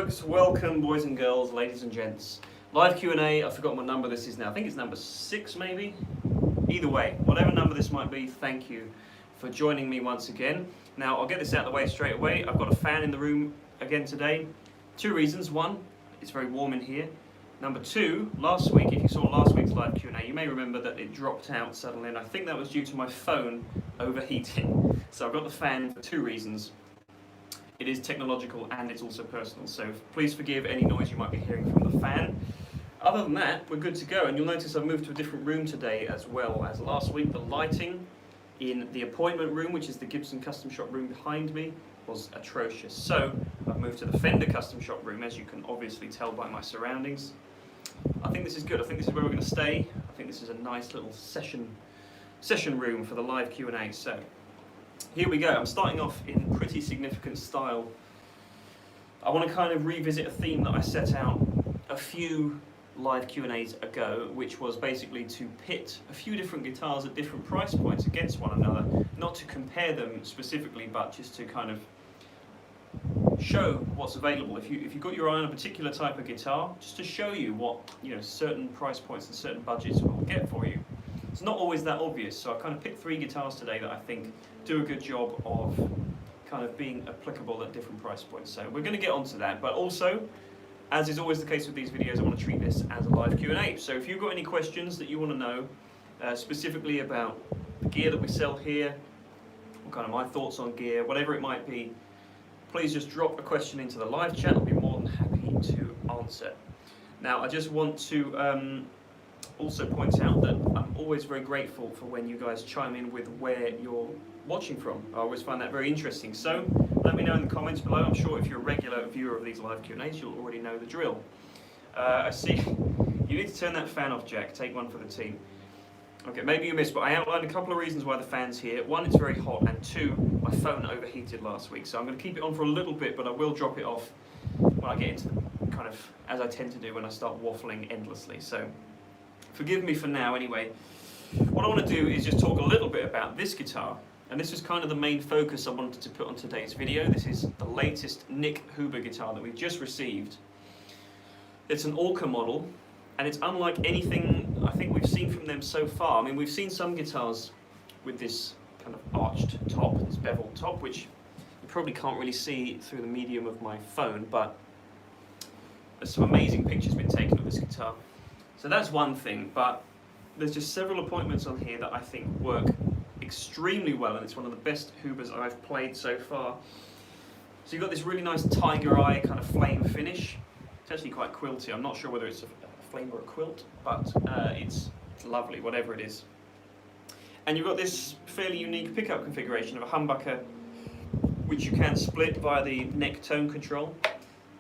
folks, welcome boys and girls, ladies and gents. Live Q&A, I've forgotten what number this is now. I think it's number 6 maybe? Either way, whatever number this might be, thank you for joining me once again. Now I'll get this out of the way straight away. I've got a fan in the room again today. 2 reasons. 1, it's very warm in here. Number 2, last week, if you saw last week's live Q&A, you may remember that it dropped out suddenly, and I think that was due to my phone overheating. So I've got the fan for 2 reasons. It is technological and it's also personal, so please forgive any noise you might be hearing from the fan. Other than that, we're good to go, and you'll notice I've moved to a different room today as well as last week. The lighting in the appointment room, which is the Gibson Custom Shop room behind me, was atrocious. So I've moved to the Fender Custom Shop room, as you can obviously tell by my surroundings. I think this is good. I think this is where we're going to stay. I think this is a nice little session room for the live Q&A. So here we go. I'm starting off in pretty significant style. I want to kind of revisit a theme that I set out a few live Q&As ago, which was basically to pit a few different guitars at different price points against one another, not to compare them specifically, but just to kind of show what's available. If you've got your eye on a particular type of guitar, just to show you what certain price points and certain budgets will get for you. It's not always that obvious, so I kind of picked 3 guitars today that I think do a good job of kind of being applicable at different price points. So we're going to get onto that, but also, as is always the case with these videos, I want to treat this as a live Q&A. So if you've got any questions that you want to know, specifically about the gear that we sell here, or kind of my thoughts on gear, whatever it might be, please just drop a question into the live chat. I'll be more than happy to answer. Now, I just want to also point out that I'm always very grateful for when you guys chime in with where you're watching from. I always find that very interesting. So let me know in the comments below. I'm sure if you're a regular viewer of these live Q&As, you'll already know the drill. I see you need to turn that fan off, Jack. Take one for the team. Okay, maybe you missed, but I outlined a couple of reasons why the fan's here. 1, it's very hot, and 2, my phone overheated last week. So I'm going to keep it on for a little bit, but I will drop it off when I get into the kind of, as I tend to do when I start waffling endlessly. So forgive me for now anyway. What I want to do is just talk a little bit about this guitar, and this is kind of the main focus I wanted to put on today's video. This is the latest Nick Hoover guitar that we've just received. It's an Orca model, and it's unlike anything I think we've seen from them so far. I mean, we've seen some guitars with this kind of arched top, this beveled top, which you probably can't really see through the medium of my phone, but there's some amazing pictures been taken of this guitar. So that's one thing, but there's just several appointments on here that I think work extremely well, and it's one of the best Hoovers I've played so far. So you've got this really nice tiger eye kind of flame finish. It's actually quite quilty. I'm not sure whether it's a flame or a quilt, but it's lovely, whatever it is. And you've got this fairly unique pickup configuration of a humbucker, which you can split via the neck tone control,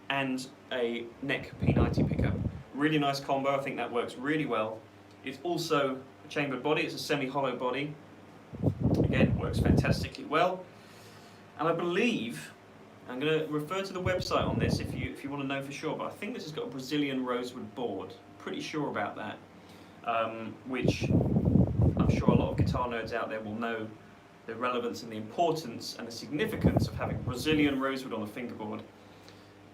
and a neck P90 pickup. Really nice combo. I think that works really well. It's also a chambered body. It's a semi-hollow body. Again, works fantastically well. And I believe, I'm going to refer to the website on this if you want to know for sure, but I think this has got a Brazilian rosewood board. Pretty sure about that, which I'm sure a lot of guitar nerds out there will know the relevance and the importance and the significance of having Brazilian rosewood on the fingerboard.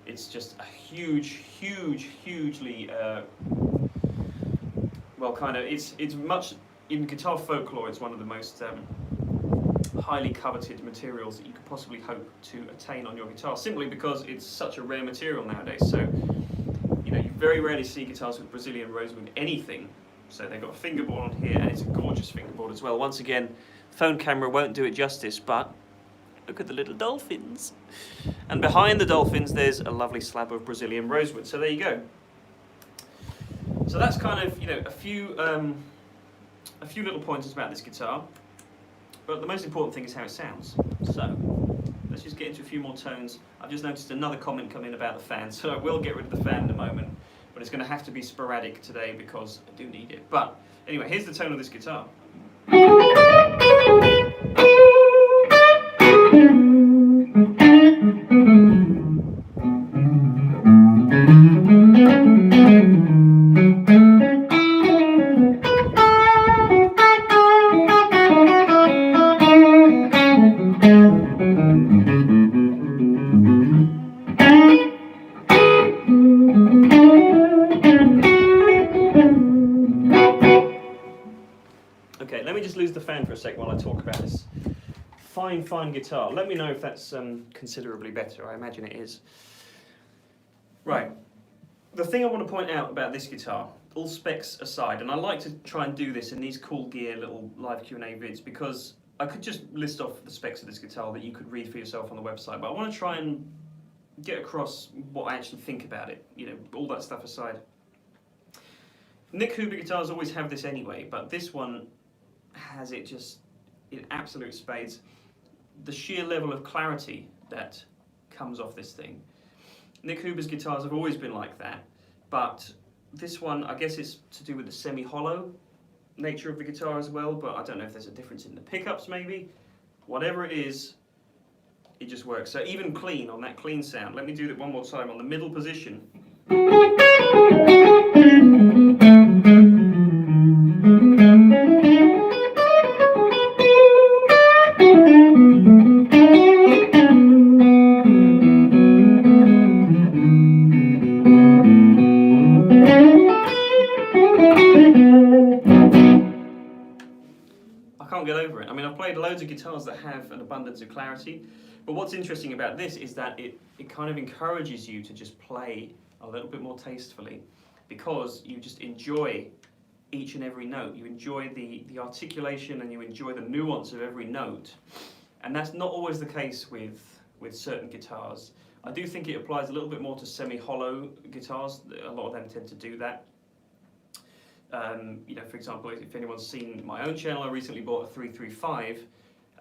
It's just a hugely, well, kind of, it's much, in guitar folklore, it's one of the most highly coveted materials that you could possibly hope to attain on your guitar, simply because it's such a rare material nowadays. So, you very rarely see guitars with Brazilian rosewood anything. So they've got a fingerboard on here, and it's a gorgeous fingerboard as well. Once again, phone camera won't do it justice, but look at the little dolphins. And behind the dolphins, there's a lovely slab of Brazilian rosewood. So there you go. So that's kind of, a few little pointers about this guitar. But the most important thing is how it sounds. So let's just get into a few more tones. I've just noticed another comment come in about the fan, so I will get rid of the fan in a moment. But it's going to have to be sporadic today because I do need it. But anyway, here's the tone of this guitar. a sec while I talk about this fine guitar. Let me know if that's considerably better. I imagine it is. Right. The thing I want to point out about this guitar, all specs aside, and I like to try and do this in these cool gear little live Q&A vids because I could just list off the specs of this guitar that you could read for yourself on the website, but I want to try and get across what I actually think about it, you know, all that stuff aside. Nick Hoover guitars always have this anyway, but this one has it just in absolute spades. The sheer level of clarity that comes off this thing. Nick Hoover's guitars have always been like that, but this one, I guess it's to do with the semi-hollow nature of the guitar as well, but I don't know if there's a difference in the pickups maybe. Whatever it is, it just works. So even clean, on that clean sound, let me do that one more time on the middle position. I can't get over it. I mean, I've played loads of guitars that have an abundance of clarity, but what's interesting about this is that it kind of encourages you to just play a little bit more tastefully because you just enjoy each and every note. You enjoy the articulation and you enjoy the nuance of every note. And that's not always the case with certain guitars. I do think it applies a little bit more to semi-hollow guitars. A lot of them tend to do that. You know, for example, if anyone's seen my own channel, I recently bought a 335,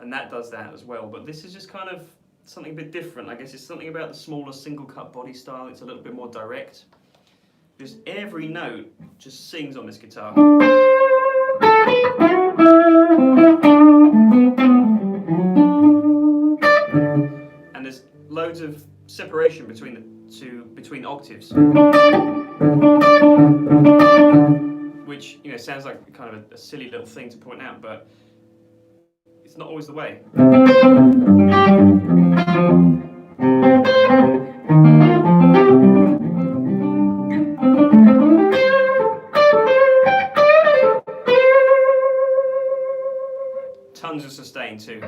and that does that as well. But this is just kind of something a bit different. I guess it's something about the smaller single cut body style. It's a little bit more direct. Just every note just sings on this guitar. And there's loads of separation between the two, between octaves. Which, you know, sounds like kind of a silly little thing to point out, but it's not always the way. Tons of sustain too.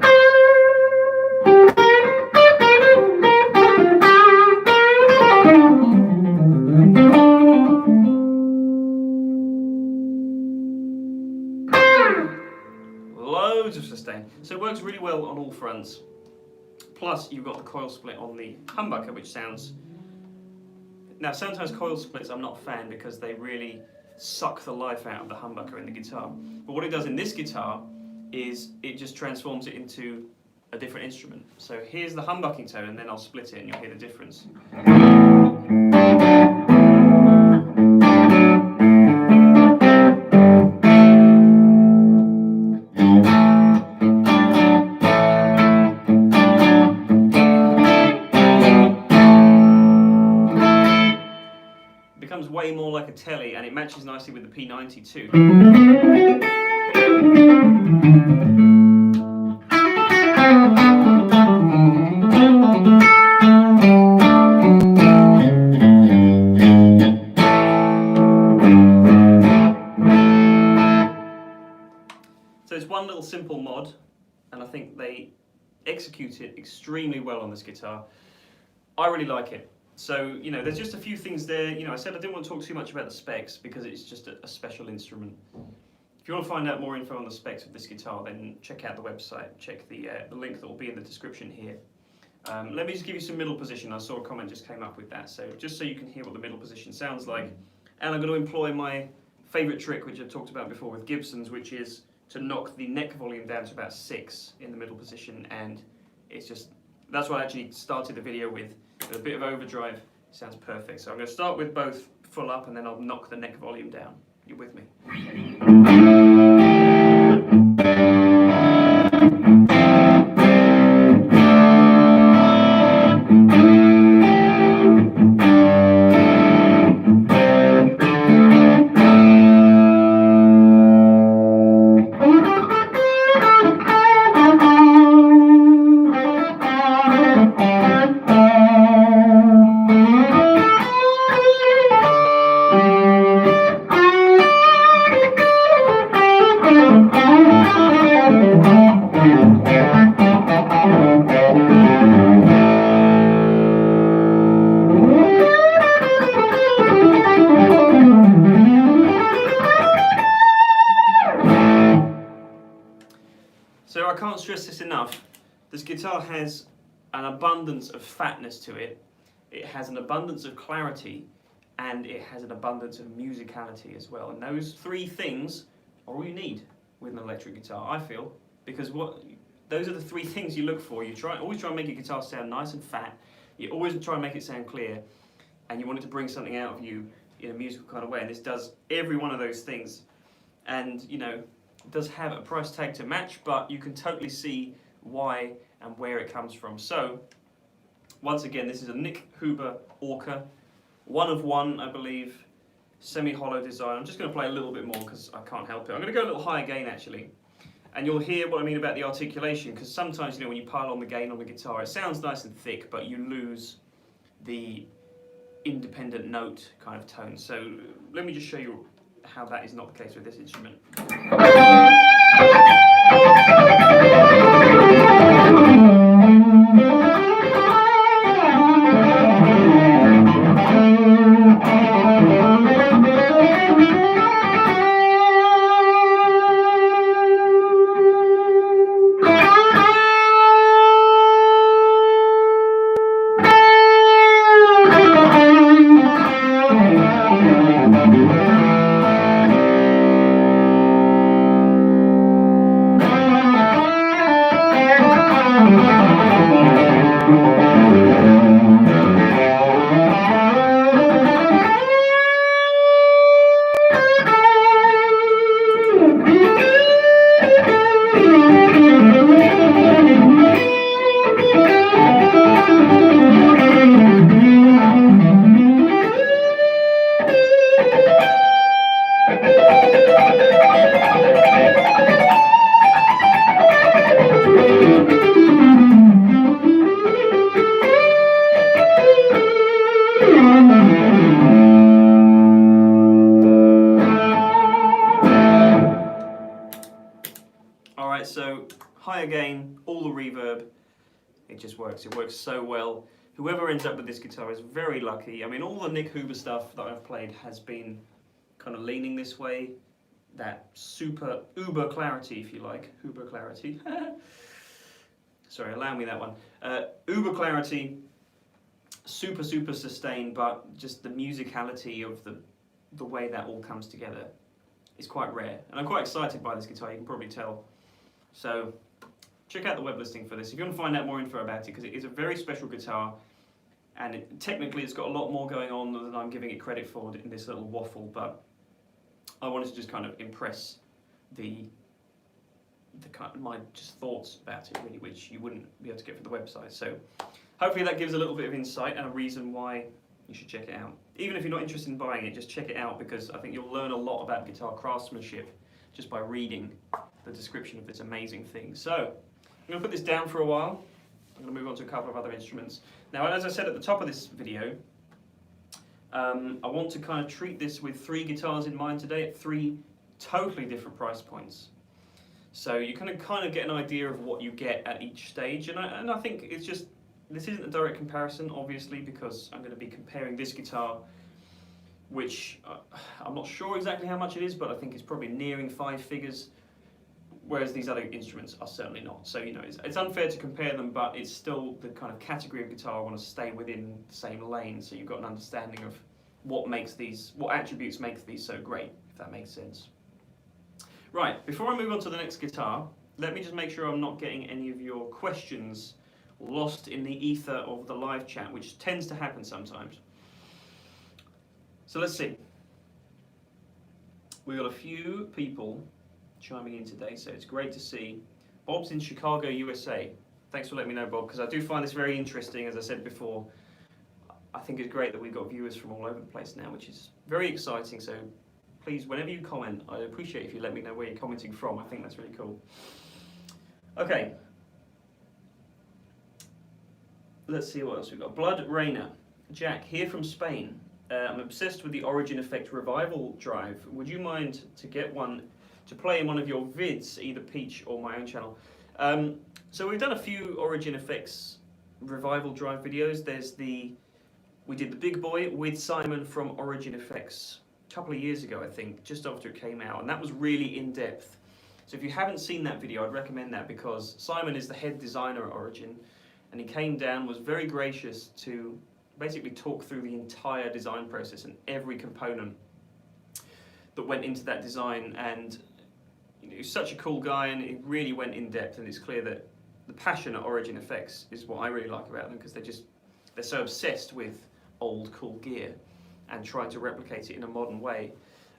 Loads of sustain. So it works really well on all fronts. Plus you've got the coil split on the humbucker, which sounds... Now sometimes coil splits I'm not a fan because they really suck the life out of the humbucker in the guitar. But what it does in this guitar is it just transforms it into a different instrument. So here's the humbucking tone and then I'll split it and you'll hear the difference. Becomes way more like a telly and it matches nicely with the P90 too. So it's one little simple mod and I think they execute it extremely well on this guitar. I really like it. So, you know, there's just a few things there. You know, I said I didn't want to talk too much about the specs because it's just a special instrument. If you want to find out more info on the specs of this guitar, then check out the website. Check the link that will be in the description here. Let me just give you some middle position. I saw a comment just came up with that. So just so you can hear what the middle position sounds like. And I'm going to employ my favourite trick, which I've talked about before with Gibsons, which is to knock the neck volume down to about 6 in the middle position. And it's just, that's what I actually started the video with. A bit of overdrive, sounds perfect. So I'm going to start with both full up and then I'll knock the neck volume down. You with me? So I can't stress this enough. This guitar has an abundance of fatness to it. It has an abundance of clarity, and it has an abundance of musicality as well. And those three things are all you need with an electric guitar, I feel, because those are the three things you look for. You always try and make your guitar sound nice and fat. You always try and make it sound clear, and you want it to bring something out of you in a musical kind of way. And this does every one of those things. And you know, it does have a price tag to match, but you can totally see why and where it comes from. So, once again, this is a Nick Hoover Orca, 1 of 1, I believe, semi-hollow design. I'm just going to play a little bit more because I can't help it. I'm going to go a little higher gain actually, and you'll hear what I mean about the articulation, because sometimes, you know, when you pile on the gain on the guitar, it sounds nice and thick, but you lose the independent note kind of tone. So let me just show you how that is not the case with this instrument. Alright, so higher gain, all the reverb, it just works. It works so well. Whoever ends up with this guitar is very lucky. I mean, all the Nick Hoover stuff that I've played has been kind of leaning this way. That super uber clarity, if you like. Uber clarity. Sorry, allow me that one. Uber clarity, super sustained, but just the musicality of the way that all comes together is quite rare. And I'm quite excited by this guitar, you can probably tell. So check out the web listing for this if you want to find out more info about it, because it is a very special guitar, and technically it's got a lot more going on than I'm giving it credit for in this little waffle, but I wanted to just kind of impress my just thoughts about it really, which you wouldn't be able to get from the website. So hopefully that gives a little bit of insight and a reason why you should check it out. Even if you're not interested in buying it, just check it out, because I think you'll learn a lot about guitar craftsmanship just by reading the description of this amazing thing. So I'm going to put this down for a while. I'm going to move on to a couple of other instruments. Now, as I said at the top of this video, I want to kind of treat this with 3 guitars in mind today at 3 totally different price points. So you kind of get an idea of what you get at each stage, and I think it's just, this isn't a direct comparison, obviously, because I'm going to be comparing this guitar, which I'm not sure exactly how much it is, but I think it's probably nearing 5 figures, whereas these other instruments are certainly not. So, you know, it's unfair to compare them, but it's still the kind of category of guitar I want to stay within the same lane, so you've got an understanding of what attributes makes these so great, if that makes sense. Right, before I move on to the next guitar, let me just make sure I'm not getting any of your questions lost in the ether of the live chat, which tends to happen sometimes. So let's see. We've got a few people chiming in today, so it's great to see. Bob's in Chicago, USA. Thanks for letting me know, Bob, because I do find this very interesting. As I said before, I think it's great that we've got viewers from all over the place now, which is very exciting. So please, whenever you comment, I'd appreciate if you let me know where you're commenting from. I think that's really cool. Okay. Let's see what else we've got. Blood Rainer. Jack, here from Spain. I'm obsessed with the Origin Effect Revival drive. Would you mind to get one to play in one of your vids, either Peach or my own channel? So we've done a few Origin Effects revival drive videos. We did the big boy with Simon from Origin Effects a couple of years ago, I think, just after it came out, and that was really in depth. So if you haven't seen that video, I'd recommend that, because Simon is the head designer at Origin, and he came down, was very gracious to basically talk through the entire design process and every component that went into that design. And he's such a cool guy, and he really went in depth, and it's clear that the passion at Origin Effects is what I really like about them, because they're so obsessed with old cool gear and trying to replicate it in a modern way.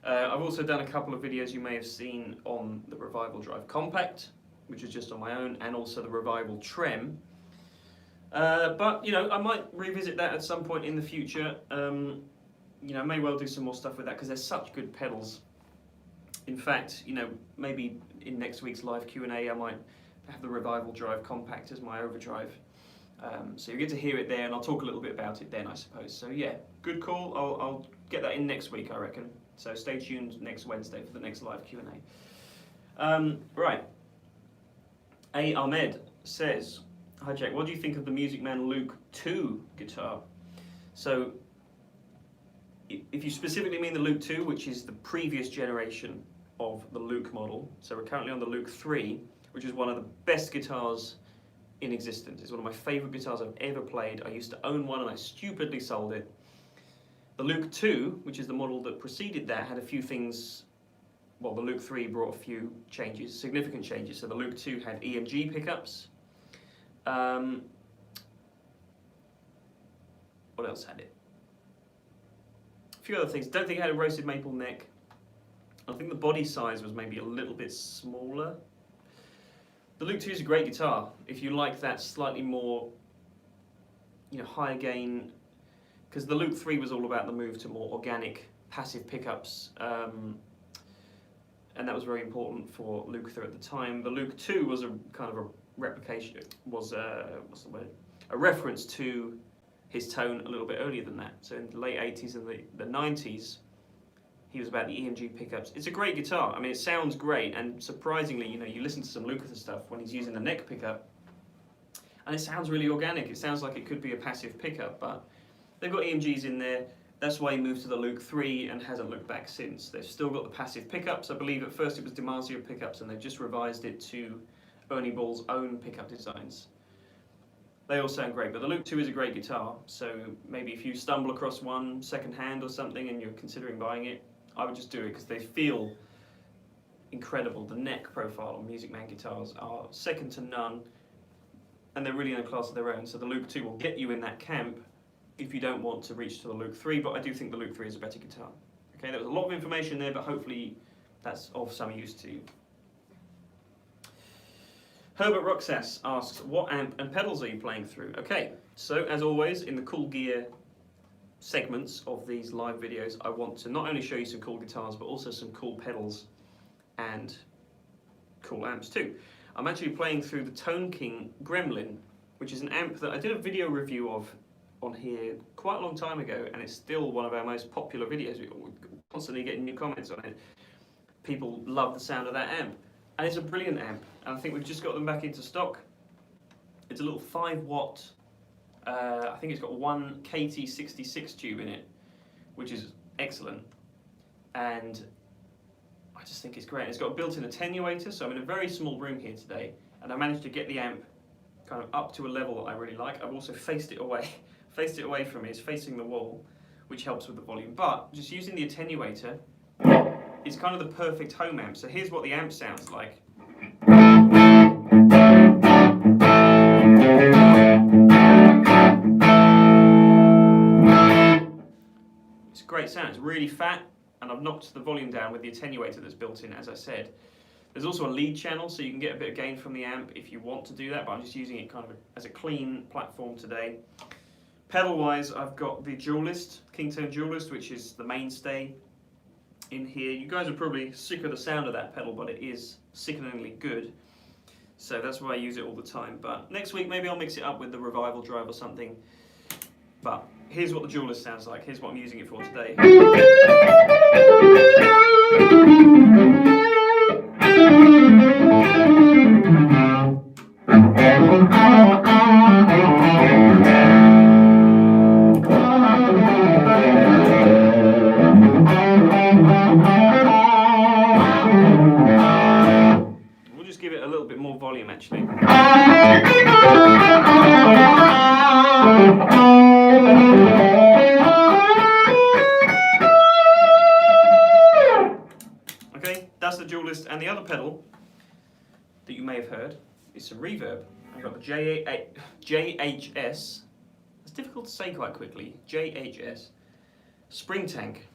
I've also done a couple of videos you may have seen on the Revival Drive Compact, which is just on my own, and also the Revival Trem. But I might revisit that at some point in the future. I may well do some more stuff with that, because they're such good pedals. In fact, maybe in next week's live Q&A I might have the Revival Drive Compact as my overdrive. So you get to hear it there, and I'll talk a little bit about it then, I suppose. So yeah, good call. I'll get that in next week, I reckon. So stay tuned next Wednesday for the next live Q&A. Right. A. Ahmed says, "Hi Jack, what do you think of the Music Man Luke 2 guitar?" So if you specifically mean the Luke 2, which is the previous generation of the Luke model, so we're currently on the Luke 3, which is one of the best guitars in existence. It's one of my favourite guitars I've ever played. I used to own one and I stupidly sold it. The Luke 2, which is the model that preceded that, had a few things. Well, the Luke 3 brought a few changes, significant changes. So the Luke 2 had EMG pickups. What else had it? A few other things. Don't think it had a roasted maple neck. I think the body size was maybe a little bit smaller. The Luke 2 is a great guitar if you like that slightly more, higher gain, because the Luke 3 was all about the move to more organic, passive pickups, and that was very important for Lukather at the time. The Luke 2 was a kind of a replication, what's the word? A reference to his tone a little bit earlier than that. So in the late 80s and the 90s, he was about the EMG pickups. It's a great guitar. I mean, it sounds great, and surprisingly, you listen to some Lukather stuff when he's using the neck pickup, and it sounds really organic. It sounds like it could be a passive pickup, but they've got EMGs in there. That's why he moved to the Luke 3 and hasn't looked back since. They've still got the passive pickups. I believe at first it was DiMarzio pickups, and they've just revised it to Ernie Ball's own pickup designs. They all sound great, but the Luke 2 is a great guitar, so maybe if you stumble across one second hand or something and you're considering buying it, I would just do it, because they feel incredible. The neck profile on Music Man guitars are second to none, and they're really in a class of their own. So the Luke 2 will get you in that camp if you don't want to reach to the Luke 3, but I do think the Luke 3 is a better guitar. Okay, there was a lot of information there, but hopefully that's of some use to you. Herbert Roxas asks, what amp and pedals are you playing through? Okay, so as always, in the cool gear segments of these live videos, I want to not only show you some cool guitars, but also some cool pedals and cool amps too. I'm actually playing through the Tone King Gremlin, which is an amp that I did a video review of on here quite a long time ago, and it's still one of our most popular videos. We're constantly getting new comments on it. People love the sound of that amp, and it's a brilliant amp, and I think we've just got them back into stock. It's a little 5-watt, I think it's got one KT66 tube in it, which is excellent, and I just think it's great. It's got a built-in attenuator, so I'm in a very small room here today, and I managed to get the amp kind of up to a level that I really like. I've also faced it away from me. It's facing the wall, which helps with the volume, but just using the attenuator is kind of the perfect home amp. So here's what the amp sounds like. It's a great sound. It's really fat, and I've knocked the volume down with the attenuator that's built in, as I said. There's also a lead channel, so you can get a bit of gain from the amp if you want to do that, but I'm just using it kind of as a clean platform today. Pedal-wise, I've got the Dualist, Kingtone Dualist, which is the mainstay in here. You guys are probably sick of the sound of that pedal, but it is sickeningly good. So that's why I use it all the time. But next week, maybe I'll mix it up with the Revival Drive or something. But here's what the Dualist sounds like. Here's what I'm using it for today. Okay, that's the dualist, and the other pedal that you may have heard is some reverb. I've got the JHS, it's difficult to say quite quickly, JHS Spring Tank.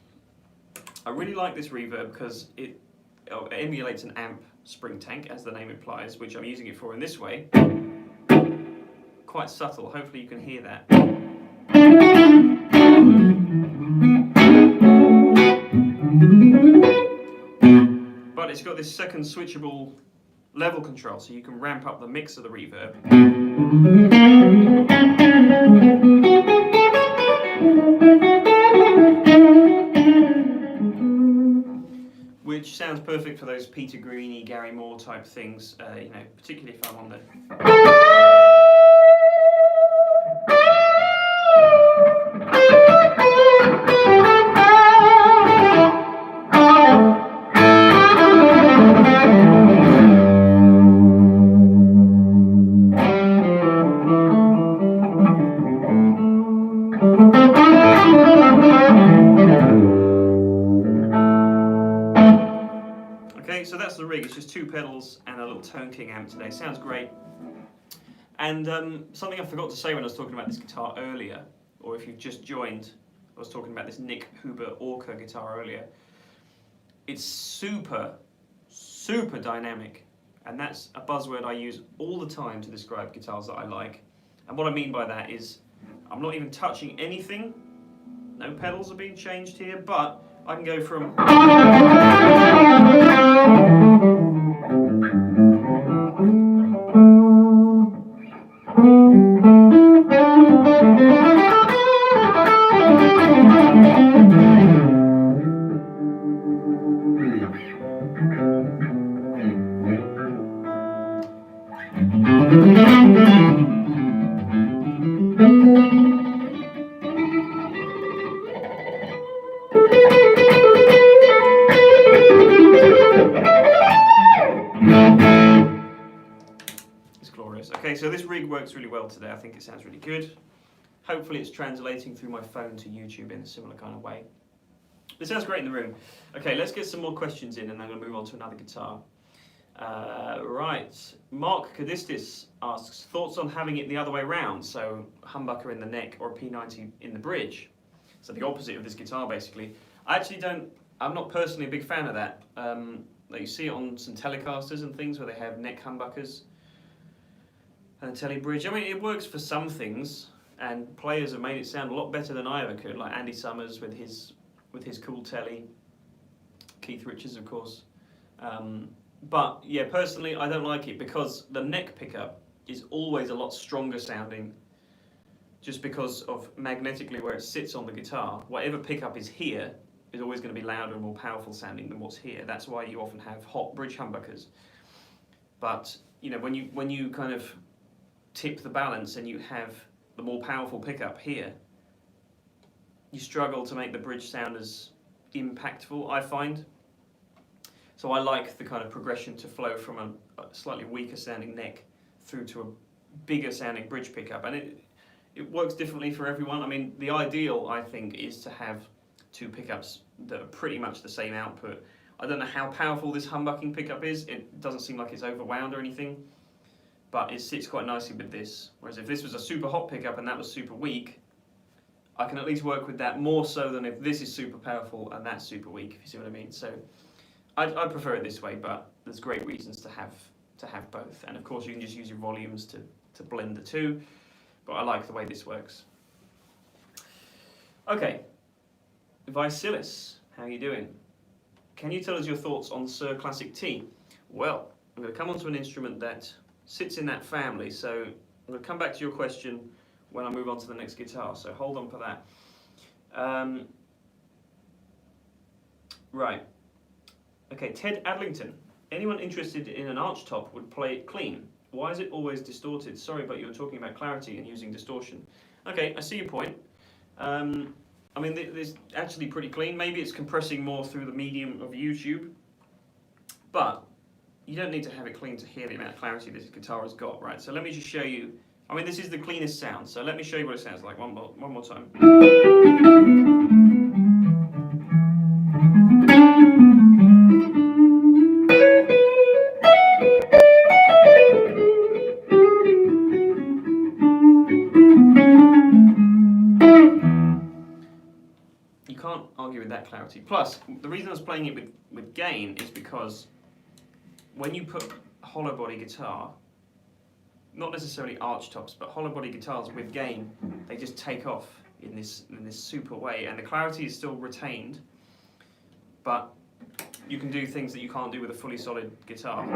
I really like this reverb because it emulates an amp spring tank, as the name implies, which I'm using it for in this way. Quite subtle, hopefully you can hear that. But it's got this second switchable level control, so you can ramp up the mix of the reverb. Which sounds perfect for those Peter Greeny, Gary Moore type things, you know, particularly if I'm on the... Okay, so that's the rig. It's just two pedals and a little Tone King amp today. Sounds great. And something I forgot to say when I was talking about this guitar earlier, or if you've just joined, I was talking about this Hoover Orca guitar earlier. It's super, super dynamic. And that's a buzzword I use all the time to describe guitars that I like. And what I mean by that is, I'm not even touching anything. No pedals are being changed here, but I can go from... It's glorious. Okay, so this rig works really well today. I think it sounds really good. Hopefully it's translating through my phone to YouTube in a similar kind of way. It sounds great in the room. Okay, let's get some more questions in and I'm going to move on to another guitar. Right, Mark Kadistis asks, thoughts on having it the other way around, so humbucker in the neck or a P90 in the bridge? So the opposite of this guitar basically. I'm not personally a big fan of that. Like you see it on some Telecasters and things where they have neck humbuckers and a telly bridge. I mean, it works for some things, and players have made it sound a lot better than I ever could, like Andy Summers with his cool telly, Keith Richards of course. But yeah, personally I don't like it because the neck pickup is always a lot stronger sounding, just because of magnetically where it sits on the guitar. Whatever pickup is here is always going to be louder and more powerful sounding than what's here. That's why you often have hot bridge humbuckers. But you know, when you kind of tip the balance and you have the more powerful pickup here, you struggle to make the bridge sound as impactful, I find. So I like the kind of progression to flow from a slightly weaker sounding neck through to a bigger sounding bridge pickup, and it works differently for everyone. I mean, the ideal, I think, is to have two pickups that are pretty much the same output. I don't know how powerful this humbucking pickup is. It doesn't seem like it's overwound or anything, but it sits quite nicely with this. Whereas if this was a super hot pickup and that was super weak, I can at least work with that more so than if this is super powerful and that's super weak, if you see what I mean. So I prefer it this way, but there's great reasons to have both. And of course you can just use your volumes to blend the two, but I like the way this works. Okay, Vasilis, how are you doing? Can you tell us your thoughts on Suhr Classic T? Well, I'm going to come on to an instrument that sits in that family, so I'm going to come back to your question when I move on to the next guitar, so hold on for that. Right. Okay, Ted Adlington. Anyone interested in an arch top would play it clean. Why is it always distorted? Sorry, but you were talking about clarity and using distortion. Okay, I see your point. I mean, this is actually pretty clean. Maybe it's compressing more through the medium of YouTube, but you don't need to have it clean to hear the amount of clarity this guitar has got, right? So let me just show you. I mean, this is the cleanest sound, so let me show you what it sounds like one more time. You can't argue with that clarity. Plus, the reason I was playing it with gain is because when you put a hollow body guitar, not necessarily arch tops, but hollow body guitars with gain, they just take off in this super way, and the clarity is still retained, but you can do things that you can't do with a fully solid guitar.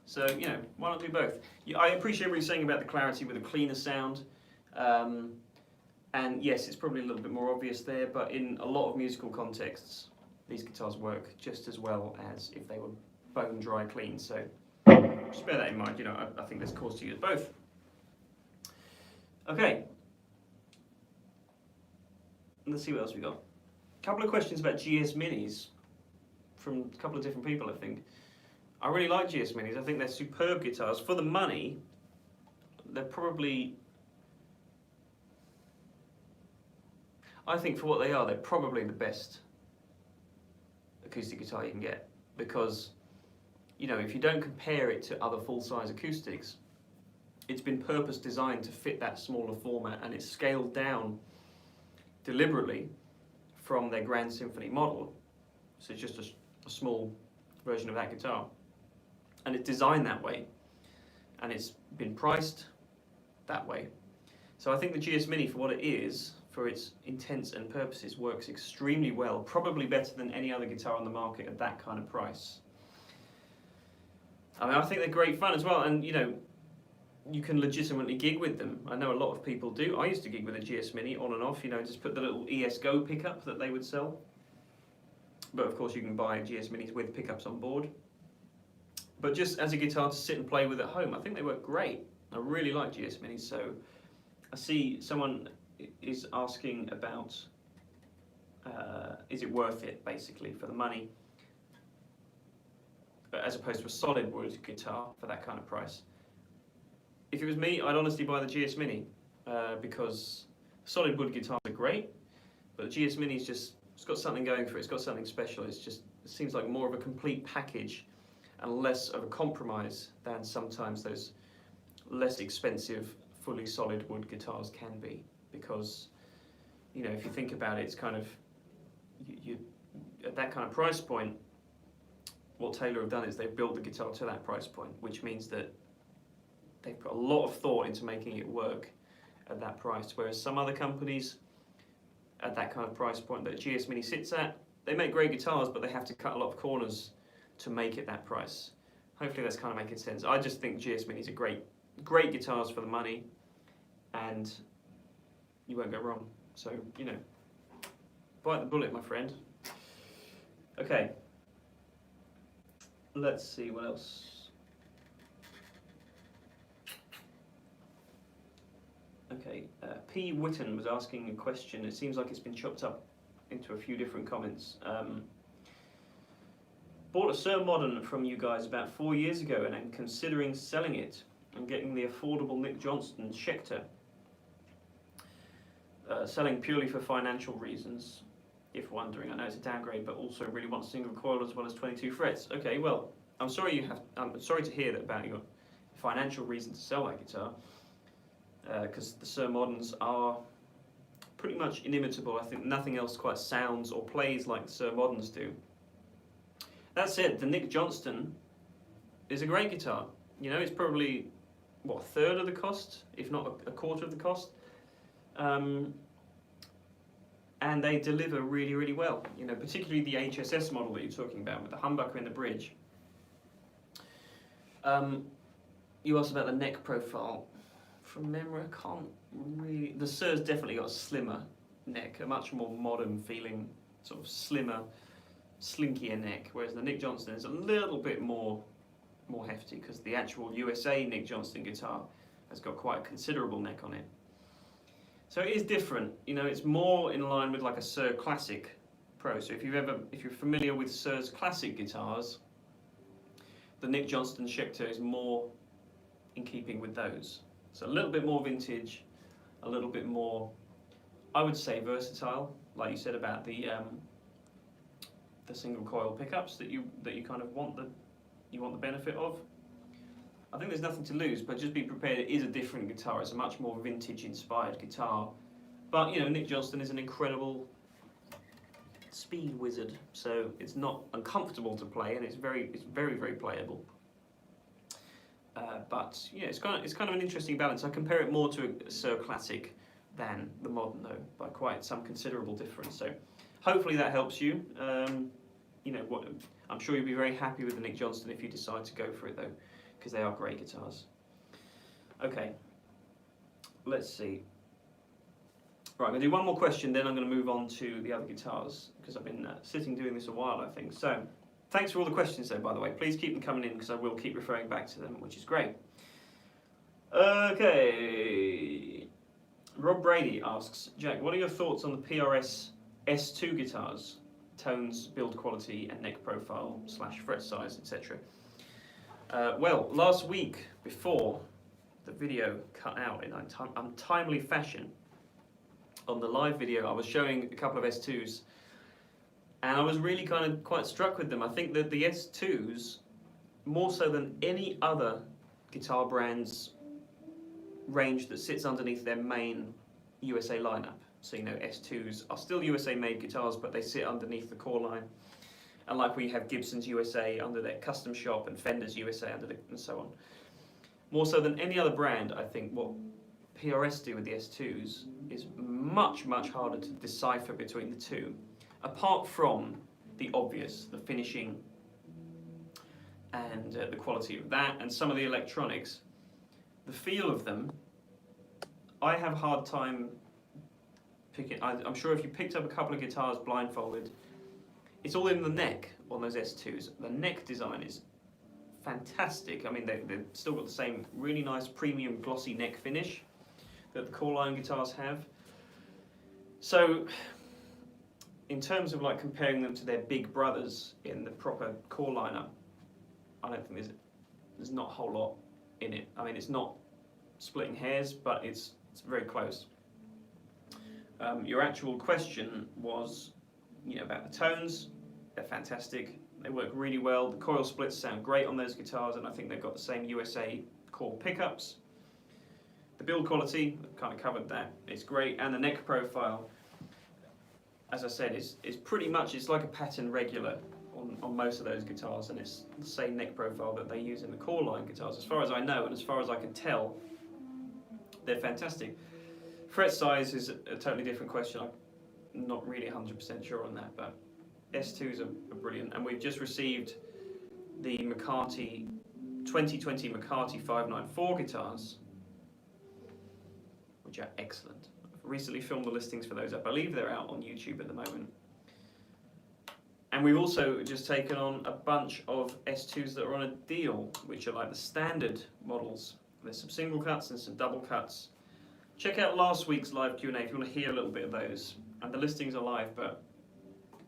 So, you know, why not do both? I appreciate what you're saying about the clarity with a cleaner sound. And yes, it's probably a little bit more obvious there, but in a lot of musical contexts, these guitars work just as well as if they were bone dry clean. So just bear that in mind. You know, I think there's cause to use both. Okay. Let's see what else we got. A couple of questions about GS Minis from a couple of different people, I think. I really like GS Minis. I think they're superb guitars. For the money, they're probably... I think for what they are, they're probably the best acoustic guitar you can get. Because, you know, if you don't compare it to other full-size acoustics, it's been purpose designed to fit that smaller format, and it's scaled down deliberately from their Grand Symphony model. So it's just a small version of that guitar. And it's designed that way, and it's been priced that way. So I think the GS Mini, for what it is, for its intents and purposes, works extremely well, probably better than any other guitar on the market at that kind of price. I mean, I think they're great fun as well, and you know, you can legitimately gig with them. I know a lot of people do. I used to gig with a GS Mini on and off, you know, just put the little ES Go pickup that they would sell. But of course you can buy GS Minis with pickups on board. But just as a guitar to sit and play with at home, I think they work great. I really like GS Minis. So I see someone is asking about, is it worth it, basically, for the money, as opposed to a solid wood guitar for that kind of price. If it was me, I'd honestly buy the GS Mini, because solid wood guitars are great, but the GS Mini's just, it's got something going for it, it's got something special. It's just, it seems like more of a complete package and less of a compromise than sometimes those less expensive, fully solid wood guitars can be. Because, you know, if you think about it, it's kind of, you at that kind of price point, what Taylor have done is they've built the guitar to that price point, which means that they've put a lot of thought into making it work at that price. Whereas some other companies, at that kind of price point that GS Mini sits at, they make great guitars, but they have to cut a lot of corners to make it that price. Hopefully that's kind of making sense. I just think GS Minis are great guitars for the money, and you won't go wrong. So, you know, bite the bullet, my friend. Okay. Let's see what else. Okay, P. Witten was asking a question. It seems like it's been chopped up into a few different comments. Bought a Suhr Modern from you guys about 4 years ago, and I'm considering selling it and getting the affordable Nick Johnston Schecter. Selling purely for financial reasons, if wondering. I know it's a downgrade, but also really want single coil as well as 22 frets. Okay, well, I'm sorry to hear that about your financial reason to sell that guitar, because the Suhr Moderns are pretty much inimitable. I think nothing else quite sounds or plays like the Suhr Moderns do. That said, the Nick Johnston is a great guitar. You know, it's probably, what, a third of the cost, if not a quarter of the cost. And they deliver really, really well. You know, particularly the HSS model that you're talking about with the humbucker in the bridge. You asked about the neck profile from memory, I can't really. The Suhr's definitely got a slimmer neck, a much more modern feeling, sort of slimmer, slinkier neck, whereas the Nick Johnston is a little bit more hefty because the actual USA Nick Johnston guitar has got quite a considerable neck on it. So it is different, you know, it's more in line with like a Suhr Classic Pro. So if you're familiar with Suhr's classic guitars, the Nick Johnston Schecter is more in keeping with those. So a little bit more vintage, a little bit more, I would say, versatile, like you said about the single coil pickups that you kind of want the benefit of. I think there's nothing to lose, but just be prepared. It is a different guitar. It's a much more vintage-inspired guitar. But you know, Nick Johnston is an incredible speed wizard, so it's not uncomfortable to play, and it's very, very playable. But yeah, it's kind of an interesting balance. I compare it more to a Suhr Classic than the modern, though, by quite some considerable difference. So hopefully that helps you. You know, I'm sure you'll be very happy with the Nick Johnston if you decide to go for it, though, because they are great guitars. Okay, let's see. Right, I'm going to do one more question, then I'm going to move on to the other guitars, because I've been sitting doing this a while, I think. So, thanks for all the questions, though, by the way. Please keep them coming in, because I will keep referring back to them, which is great. Okay. Rob Brady asks, Jack, what are your thoughts on the PRS S2 guitars? Tones, build quality, and neck profile / fret size, etc. Well, last week, before the video cut out in untimely fashion, on the live video I was showing a couple of S2s, and I was really kind of quite struck with them. I think that the S2s, more so than any other guitar brand's range that sits underneath their main USA lineup. So, you know, S2s are still USA made guitars, but they sit underneath the core line. And like we have Gibson's USA under their custom shop and Fender's USA under and so on. More so than any other brand, I think what PRS do with the S2s is much, much harder to decipher between the two. Apart from the obvious, the finishing and the quality of that, and some of the electronics, the feel of them, I have a hard time picking. I'm sure if you picked up a couple of guitars blindfolded, it's all in the neck on those S2s. The neck design is fantastic. I mean, they've still got the same really nice premium glossy neck finish that the core line guitars have. So, in terms of like comparing them to their big brothers in the proper core lineup, I don't think there's not a whole lot in it. I mean, it's not splitting hairs, but it's very close. Your actual question was, you know, about the tones. They're fantastic. They work really well. The coil splits sound great on those guitars, and I think they've got the same USA core pickups. The build quality, I've kind of covered that. It's great, and the neck profile, as I said, is pretty much, it's like a pattern regular on most of those guitars, and it's the same neck profile that they use in the core line guitars. As far as I know, and as far as I can tell, they're fantastic. Fret size is a totally different question. I'm not really 100% sure on that, but S2s are brilliant, and we've just received the McCarty 2020 McCarty 594 guitars, which are excellent. I've recently filmed the listings for those. I believe they're out on YouTube at the moment. And we've also just taken on a bunch of S2s that are on a deal, which are like the standard models. There's some single cuts and some double cuts. Check out last week's live Q&A if you want to hear a little bit of those. And the listings are live, but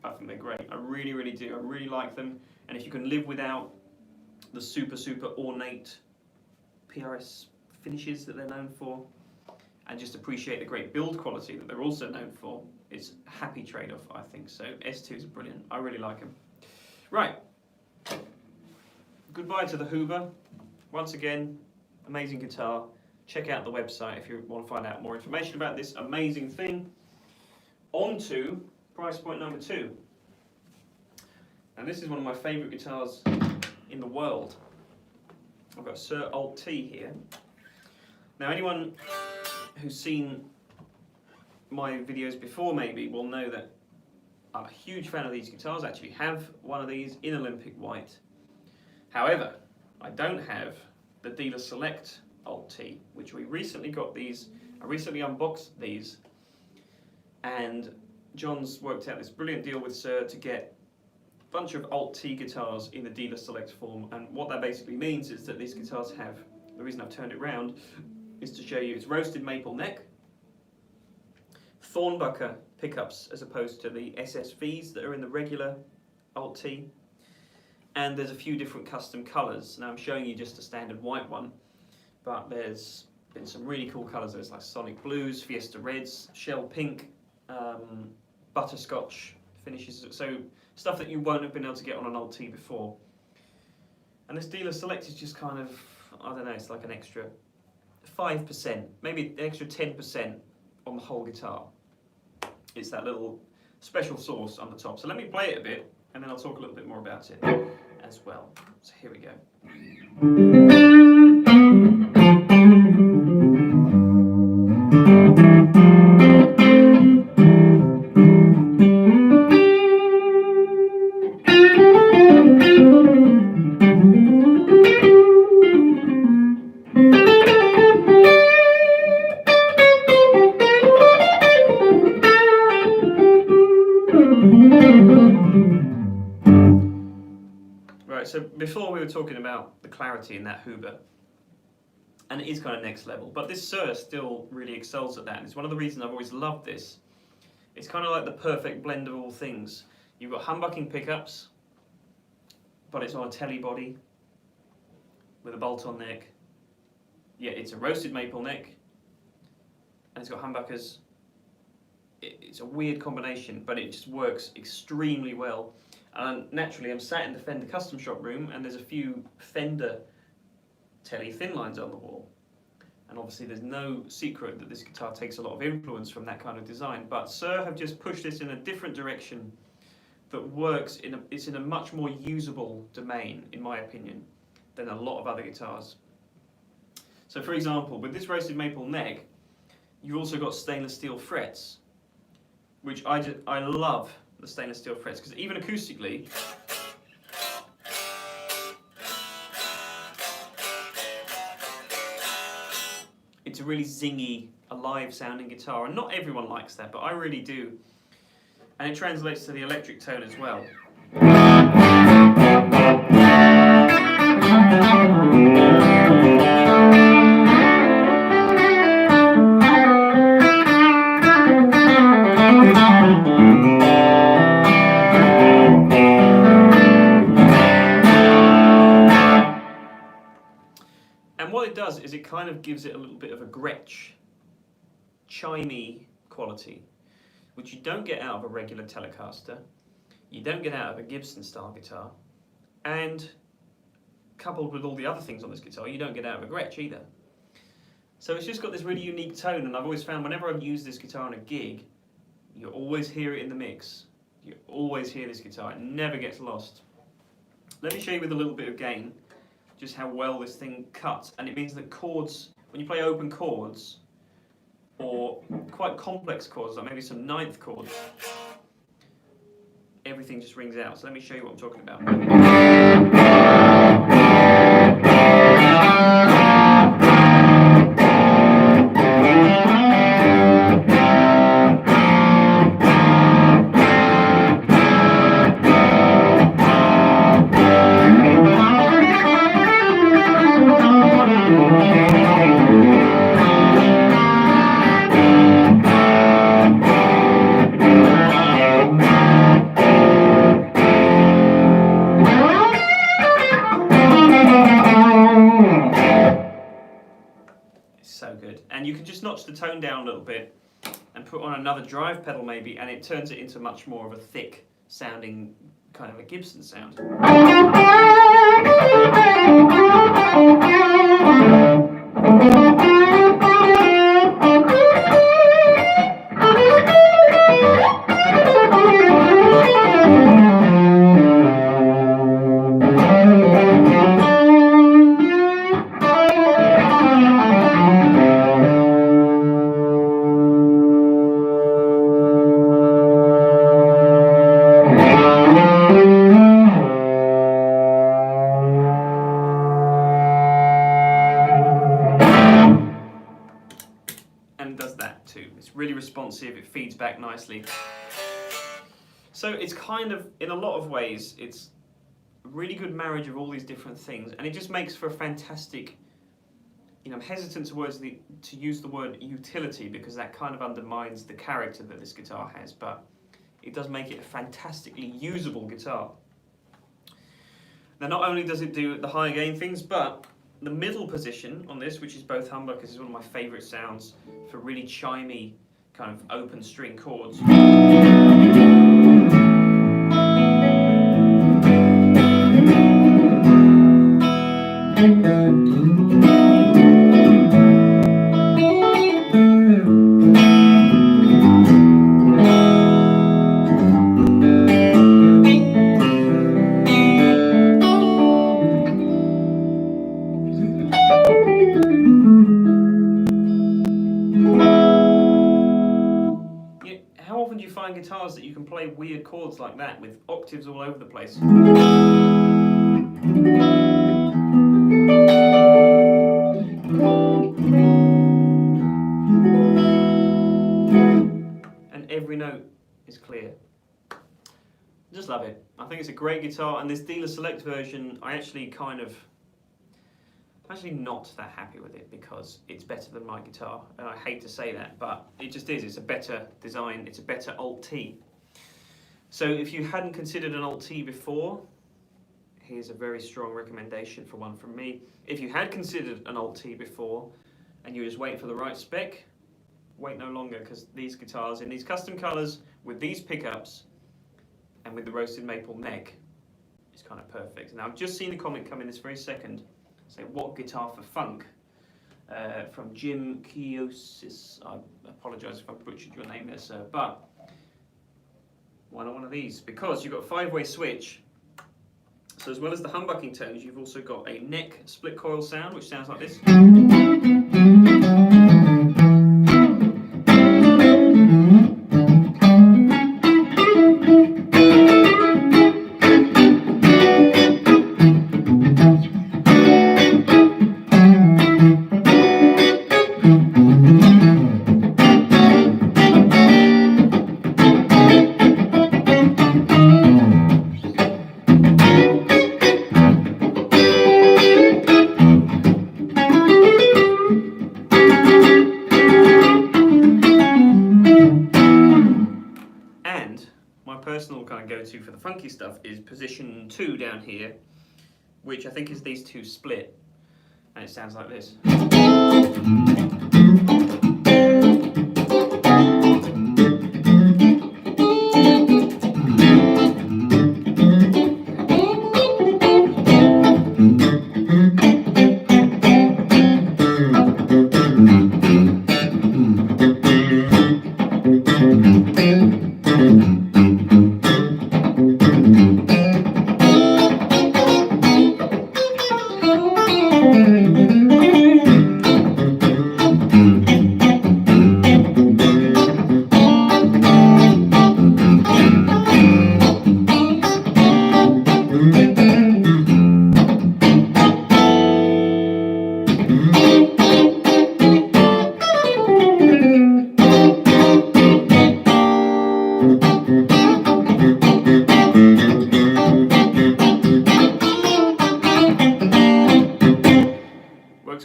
I think they're great. I really, really do. I really like them. And if you can live without the super, super ornate PRS finishes that they're known for, and just appreciate the great build quality that they're also known for, it's a happy trade-off, I think. So S2s are brilliant. I really like them. Right. Goodbye to the Hoover. Once again, amazing guitar. Check out the website if you want to find out more information about this amazing thing. On to price point number 2. And this is one of my favourite guitars in the world. I've got a Suhr Alt T here. Now, anyone who's seen my videos before maybe will know that I'm a huge fan of these guitars. I actually have one of these in Olympic white. However, I don't have the dealer select Alt T, which we recently got these. I recently unboxed these, and John's worked out this brilliant deal with Suhr to get a bunch of Alt T guitars in the dealer select form. And what that basically means is that these guitars have, the reason I've turned it round is to show you it's roasted maple neck, thornbucker pickups as opposed to the SSVs that are in the regular Alt T, and there's a few different custom colours. Now I'm showing you just a standard white one, but there's been some really cool colours. There's like Sonic Blues, Fiesta Reds, Shell Pink, Butterscotch finishes, so stuff that you won't have been able to get on an Alt T before. And this dealer select is just kind of, I don't know, it's like an extra 5%, maybe an extra 10% on the whole guitar. It's that little special sauce on the top. So let me play it a bit, and then I'll talk a little bit more about it as well. So here we go. Right, so before we were talking about the clarity in that Hoover, and it is kind of next level, but this Suhr still really excels at that, and it's one of the reasons I've always loved this. It's kind of like the perfect blend of all things. You've got humbucking pickups, but it's on a telly body with a bolt-on neck. Yeah, it's a roasted maple neck, and it's got humbuckers. It's a weird combination, but it just works extremely well. And naturally, I'm sat in the Fender custom shop room, and there's a few Fender telly thin lines on the wall. And obviously, there's no secret that this guitar takes a lot of influence from that kind of design. But Suhr have just pushed this in a different direction that works it's in a much more usable domain, in my opinion, than a lot of other guitars. So, for example, with this roasted maple neck, you've also got stainless steel frets, which I love. The stainless steel frets, because even acoustically, it's a really zingy, alive sounding guitar, and not everyone likes that, but I really do, and it translates to the electric tone as well. And what it does is it kind of gives it a little bit of a Gretsch, chimey quality, which you don't get out of a regular Telecaster, you don't get out of a Gibson style guitar, and coupled with all the other things on this guitar, you don't get out of a Gretsch either. So it's just got this really unique tone, and I've always found whenever I've used this guitar on a gig, you always hear it in the mix. You always hear this guitar, it never gets lost. Let me show you with a little bit of gain just how well this thing cuts, and it means that chords, when you play open chords, or quite complex chords, like maybe some ninth chords, everything just rings out. So let me show you what I'm talking about. So good. And you can just notch the tone down a little bit and put on another drive pedal maybe, and it turns it into much more of a thick sounding kind of a Gibson sound. back nicely. So it's kind of, in a lot of ways, it's a really good marriage of all these different things, and it just makes for a fantastic, you know, I'm hesitant to use the word utility because that kind of undermines the character that this guitar has, but it does make it a fantastically usable guitar. Now, not only does it do the higher gain things, but the middle position on this, which is both humbuckers, is one of my favourite sounds for really chimey, kind of open string chords. How often do you find guitars that you can play weird chords like that with octaves all over the place? And every note is clear. I just love it. I think it's a great guitar, and this dealer select version, I'm actually not that happy with it because it's better than my guitar, and I hate to say that, but it just is. It's a better design, it's a better Alt T. So if you hadn't considered an Alt T before, here's a very strong recommendation for one from me. If you had considered an Alt T before and you were just waiting for the right spec, wait no longer, because these guitars in these custom colours with these pickups and with the roasted maple neck is kind of perfect. Now I've just seen a comment come in this very second. Say, what guitar for funk? From Jim Kiosis. I apologise if I butchered your name there, sir, but why not one of these? Because you've got a 5-way switch, so as well as the humbucking tones, you've also got a neck split coil sound, which sounds like this. Personal kind of go-to for the funky stuff is position 2 down here, which I think is these two split, and it sounds like this.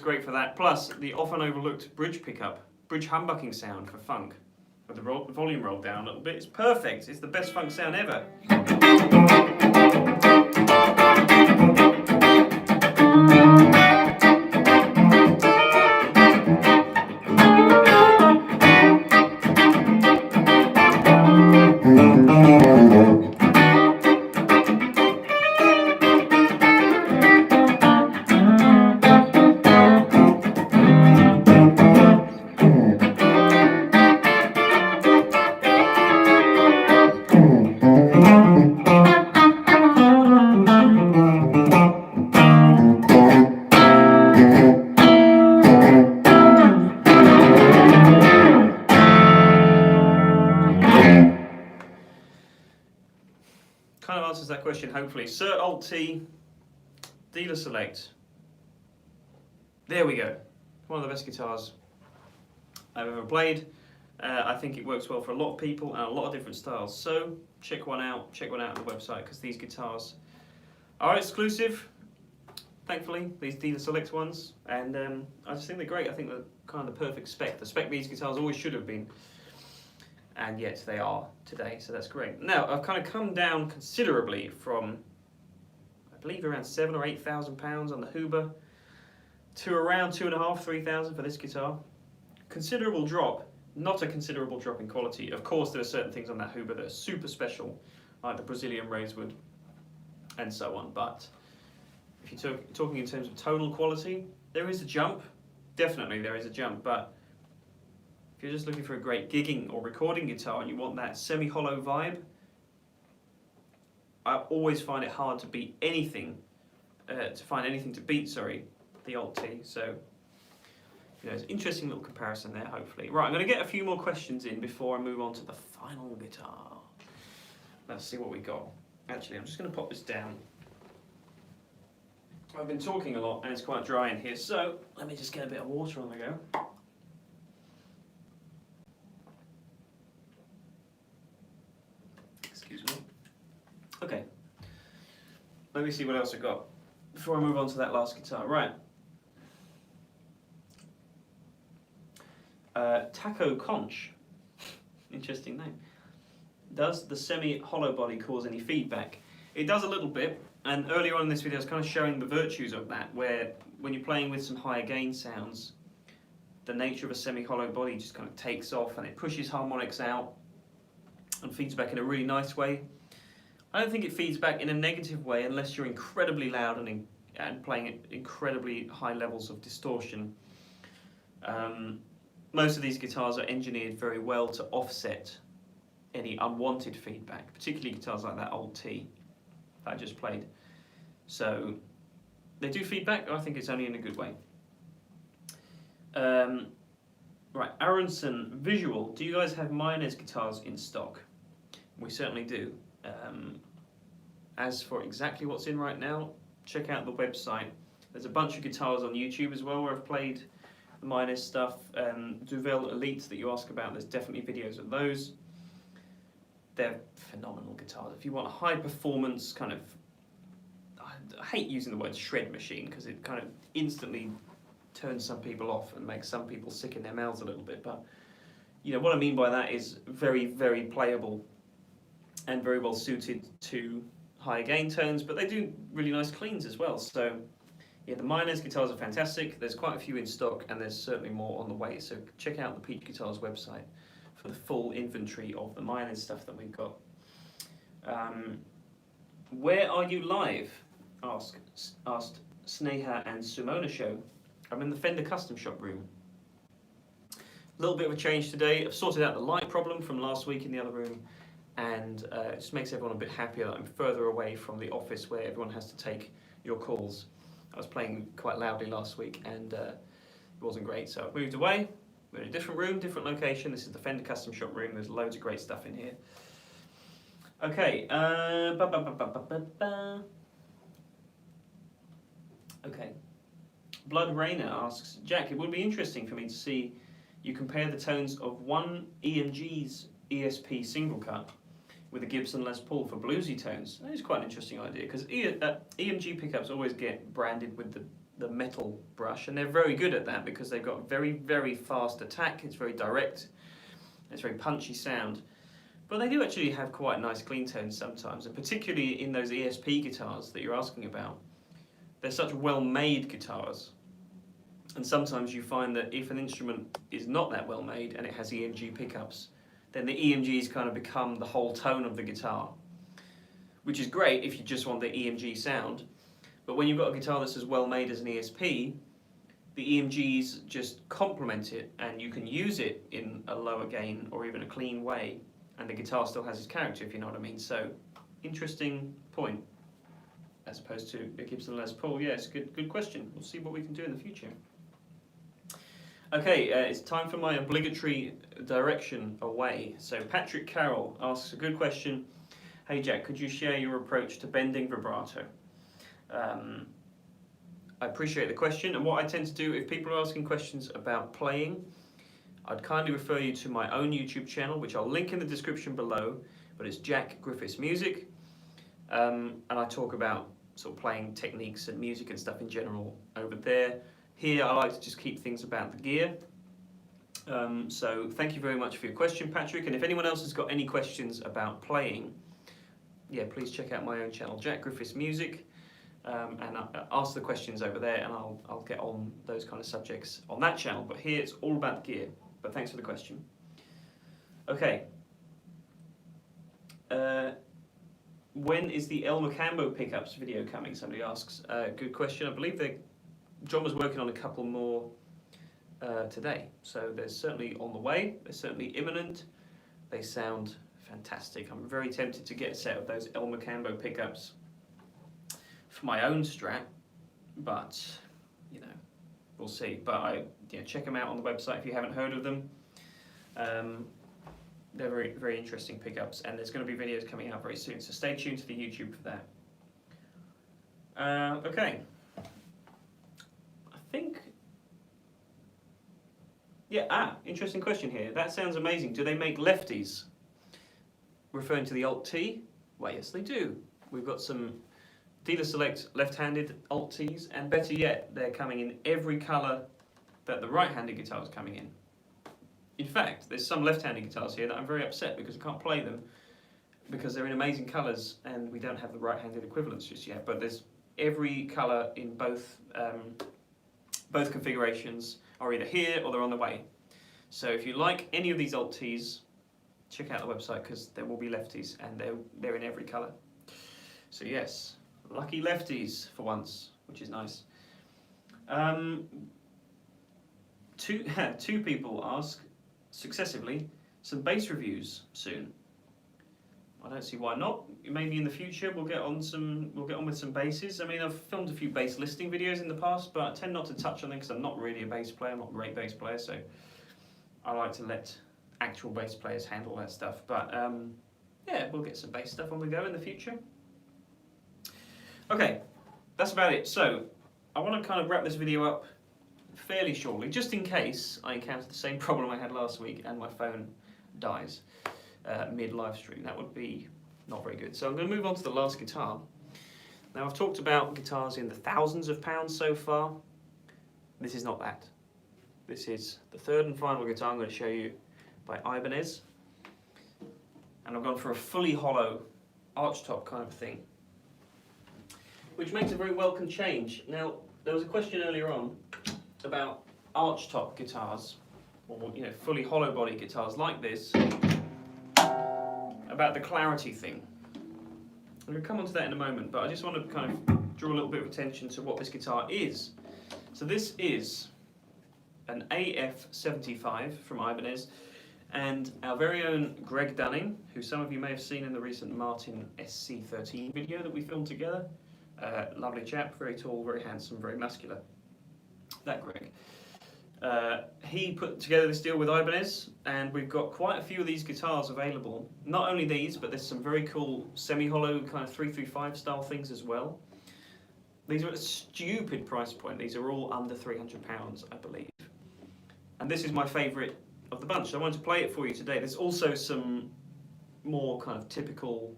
Great for that, plus the often overlooked bridge humbucking sound for funk, with the volume rolled down a little bit. It's perfect. It's the best funk sound ever. Kind of answers that question, hopefully. Suhr Alt T, dealer select. There we go. One of the best guitars I've ever played. I think it works well for a lot of people and a lot of different styles. So check one out on the website, because these guitars are exclusive, thankfully, these dealer select ones, and I just think they're great. I think they're kind of the perfect spec. The spec these guitars always should have been, and yet they are today, so that's great. Now, I've kind of come down considerably from, I believe, around £7,000 or £8,000 on the Hoover to around 2,500, 3,000 for this guitar. Considerable drop, not a considerable drop in quality. Of course, there are certain things on that Hoover that are super special, like the Brazilian raised-wood and so on, but if you're talking in terms of tonal quality, there is a jump. Definitely there is a jump, but if you're just looking for a great gigging or recording guitar and you want that semi-hollow vibe, I always find it hard to beat anything, to beat the Alt T. So, there's an interesting little comparison there, hopefully. Right, I'm going to get a few more questions in before I move on to the final guitar. Let's see what we got. Actually, I'm just going to pop this down. I've been talking a lot and it's quite dry in here, so let me just get a bit of water on the go. Excuse me. Okay, let me see what else I got before I move on to that last guitar. Right. Taco Conch, interesting name. Does the semi-hollow body cause any feedback? It does a little bit, and earlier on in this video I was kind of showing the virtues of that, where when you're playing with some higher gain sounds, the nature of a semi-hollow body just kind of takes off and it pushes harmonics out and feeds back in a really nice way. I don't think it feeds back in a negative way unless you're incredibly loud and playing at incredibly high levels of distortion. Most of these guitars are engineered very well to offset any unwanted feedback, particularly guitars like that Alt T that I just played. So they do feedback, I think it's only in a good way. Right, Aronson Visual, do you guys have Ibanez guitars in stock? We certainly do. As for exactly what's in right now, check out the website. There's a bunch of guitars on YouTube as well where I've played the Ibanez stuff. Duvel Elite that you ask about, there's definitely videos of those. They're phenomenal guitars. If you want a high performance kind of, I hate using the word shred machine because it kind of instantly turns some people off and makes some people sick in their mouths a little bit, but what I mean by that is very, very playable and very well suited to higher gain tones, but they do really nice cleans as well. So yeah, the Ibanez guitars are fantastic. There's quite a few in stock and there's certainly more on the way, so check out the Peach Guitars website for the full inventory of the Ibanez stuff that we've got. Where are you live? Asked Sneha and Simona Show. I'm in the Fender Custom Shop room. A little bit of a change today. I've sorted out the light problem from last week in the other room, and it just makes everyone a bit happier that I'm further away from the office where everyone has to take your calls. I was playing quite loudly last week and it wasn't great, so I've moved away. We're in a different room, different location. This is the Fender Custom Shop room. There's loads of great stuff in here. Okay. Okay. Blood Rainer asks, Jack, it would be interesting for me to see you compare the tones of one EMG's ESP single cut with a Gibson Les Paul for bluesy tones. That is quite an interesting idea, because EMG pickups always get branded with the metal brush, and they're very good at that because they've got very, very fast attack. It's very direct, it's very punchy sound, but they do actually have quite nice clean tones sometimes, and particularly in those ESP guitars that you're asking about. They're such well-made guitars, and sometimes you find that if an instrument is not that well-made and it has EMG pickups, then the EMGs kind of become the whole tone of the guitar, which is great if you just want the EMG sound. But when you've got a guitar that's as well made as an ESP, the EMGs just complement it, and you can use it in a lower gain or even a clean way, and the guitar still has its character, if you know what I mean. So, interesting point, as opposed to a Gibson Les Paul. Yeah, it's a good question. We'll see what we can do in the future. Okay, it's time for my obligatory direction away. So Patrick Carroll asks a good question. Hey Jack, could you share your approach to bending vibrato? I appreciate the question, and what I tend to do if people are asking questions about playing, I'd kindly refer you to my own YouTube channel, which I'll link in the description below, but it's Jack Griffiths Music, and I talk about sort of playing techniques and music and stuff in general over there. Here I like to just keep things about the gear. So thank you very much for your question, Patrick, and if anyone else has got any questions about playing, yeah, please check out my own channel, Jack Griffiths Music, and ask the questions over there, and I'll get on those kind of subjects on that channel. But here it's all about gear. But thanks for the question. Okay. When is the El Macambo pickups video coming? Somebody asks. Good question. I believe John was working on a couple more today, so they're certainly on the way. They're certainly imminent. They sound fantastic. I'm very tempted to get a set of those El Macambo pickups for my own Strat, but you know, we'll see. But check them out on the website if you haven't heard of them. They're very, very interesting pickups, and there's going to be videos coming out very soon, so stay tuned to the YouTube for that. Okay. I think... Yeah, interesting question here. That sounds amazing. Do they make lefties? Referring to the Alt T? Well, yes, they do. We've got some dealer select left-handed Alt Ts, and better yet, they're coming in every colour that the right-handed guitar is coming in. In fact, there's some left-handed guitars here that I'm very upset because I can't play them because they're in amazing colours and we don't have the right-handed equivalents just yet. But there's every colour in both configurations are either here or they're on the way. So if you like any of these Alt Ts, check out the website because there will be lefties and they're in every colour. So yes, lucky lefties for once, which is nice. Two people ask successively some bass reviews soon. I don't see why not. Maybe in the future we'll get on with some basses. I mean, I've filmed a few bass listing videos in the past, but I tend not to touch on them because I'm not really a bass player. I'm not a great bass player, so I like to let actual bass players handle that stuff. But yeah, we'll get some bass stuff on the go in the future. Okay, that's about it. So I want to kind of wrap this video up fairly shortly, just in case I encounter the same problem I had last week and my phone dies mid-live stream. That would be not very good. So I'm going to move on to the last guitar. Now, I've talked about guitars in the thousands of pounds so far. This is not that. This is the third and final guitar I'm going to show you by Ibanez. And I've gone for a fully hollow archtop kind of thing, which makes a very welcome change. Now, there was a question earlier on about archtop guitars, or fully hollow body guitars like this, about the clarity thing. I'm going to come on to that in a moment, but I just want to kind of draw a little bit of attention to what this guitar is. So this is an AF75 from Ibanez, and our very own Greg Dunning, who some of you may have seen in the recent Martin SC13 video that we filmed together. Lovely chap, very tall, very handsome, very muscular. That Greg. He put together this deal with Ibanez, and we've got quite a few of these guitars available. Not only these, but there's some very cool semi-hollow kind of 335 style things as well. These are at a stupid price point. These are all under £300, I believe. And this is my favourite of the bunch. So I wanted to play it for you today. There's also some more kind of typical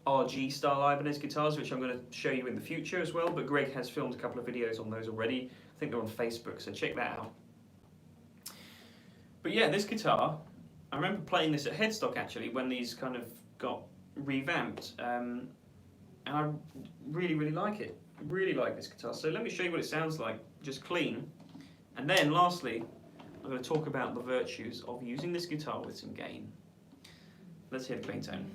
RG style Ibanez guitars, which I'm going to show you in the future as well, but Greg has filmed a couple of videos on those already. I think they're on Facebook, so check that out. But yeah, this guitar, I remember playing this at Headstock actually when these kind of got revamped, and I really, really like it. I really like this guitar. So let me show you what it sounds like, just clean. And then lastly, I'm going to talk about the virtues of using this guitar with some gain. Let's hear the clean tone.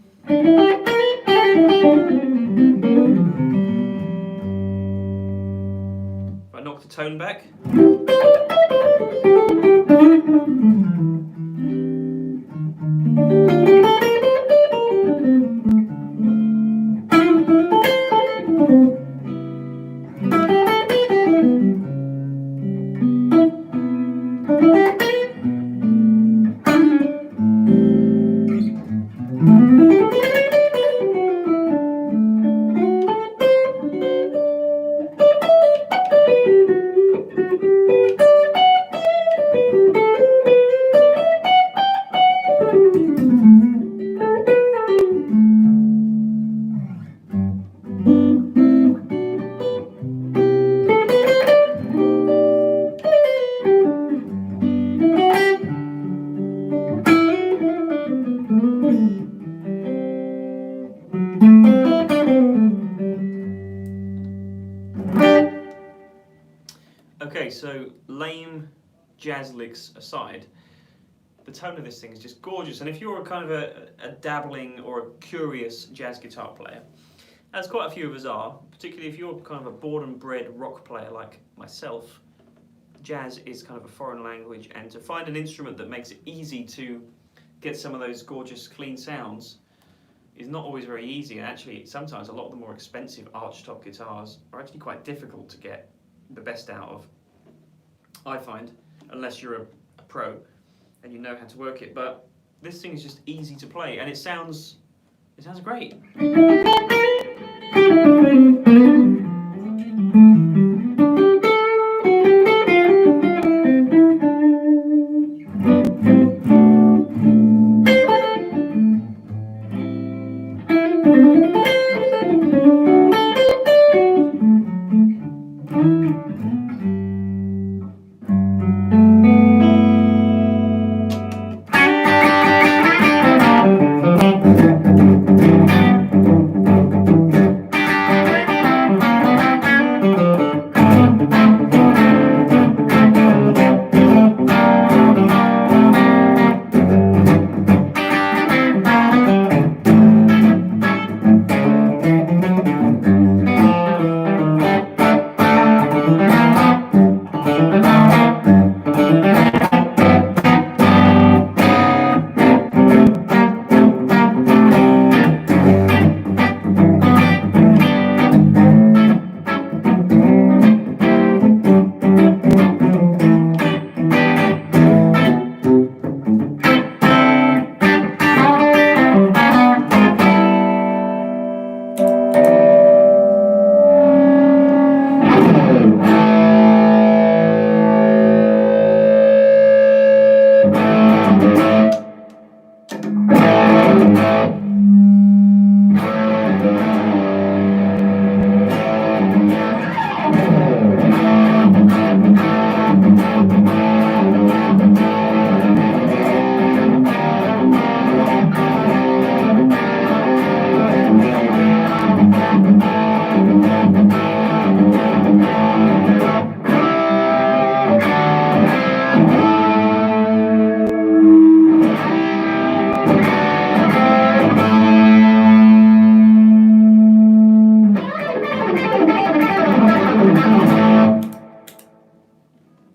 If I knock the tone back. say, so lame jazz licks aside, the tone of this thing is just gorgeous. And if you're a kind of a dabbling or a curious jazz guitar player, as quite a few of us are, particularly if you're kind of a born and bred rock player like myself, jazz is kind of a foreign language, and to find an instrument that makes it easy to get some of those gorgeous clean sounds is not always very easy. And actually, sometimes a lot of the more expensive archtop guitars are actually quite difficult to get the best out of, I find, unless you're a pro and you know how to work it. But this thing is just easy to play, and it sounds great.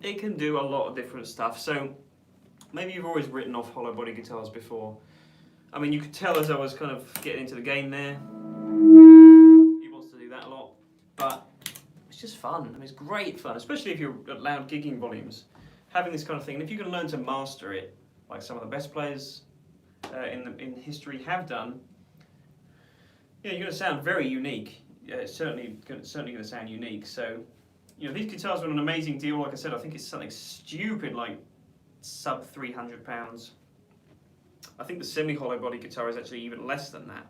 It can do a lot of different stuff. So maybe you've always written off hollow body guitars before. I mean, you could tell as I was kind of getting into the game there, he wants to do that a lot, but it's just fun. I mean, it's great fun, especially if you're at loud gigging volumes. Having this kind of thing, and if you can learn to master it, like some of the best players in history have done, you know, you're going to sound very unique. It's certainly going to sound unique. So, you know, these guitars were an amazing deal. Like I said, I think it's something stupid like sub £300. I think the semi-hollow body guitar is actually even less than that.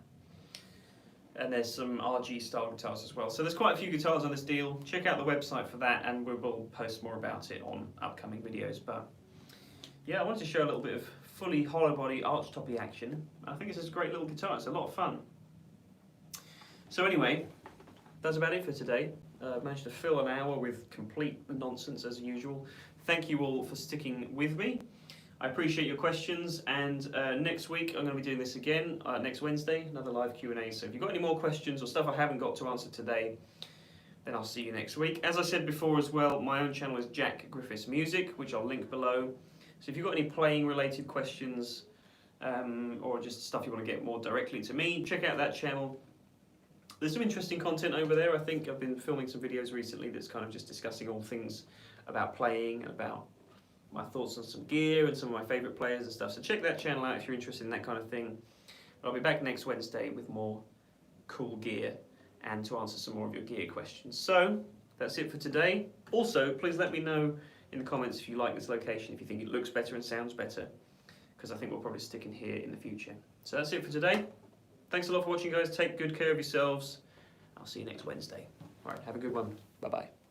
And there's some RG style guitars as well. So there's quite a few guitars on this deal. Check out the website for that, and we will post more about it on upcoming videos. But yeah, I wanted to show a little bit of fully hollow body archtoppy action. I think it's a great little guitar. It's a lot of fun. So anyway, that's about it for today. Managed to fill an hour with complete nonsense as usual. Thank you all for sticking with me. I appreciate your questions, and next week I'm going to be doing this again, next Wednesday, another live Q&A. So if you've got any more questions or stuff I haven't got to answer today, then I'll see you next week. As I said before as well, my own channel is Jack Griffiths Music, which I'll link below. So if you've got any playing related questions or just stuff you want to get more directly to me, check out that channel. There's some interesting content over there. I think I've been filming some videos recently that's kind of just discussing all things about playing and about my thoughts on some gear and some of my favourite players and stuff. So check that channel out if you're interested in that kind of thing. But I'll be back next Wednesday with more cool gear and to answer some more of your gear questions. So that's it for today. Also, please let me know in the comments if you like this location, if you think it looks better and sounds better, because I think we'll probably stick in here in the future. So that's it for today. Thanks a lot for watching, guys. Take good care of yourselves. I'll see you next Wednesday. All right, have a good one. Bye-bye.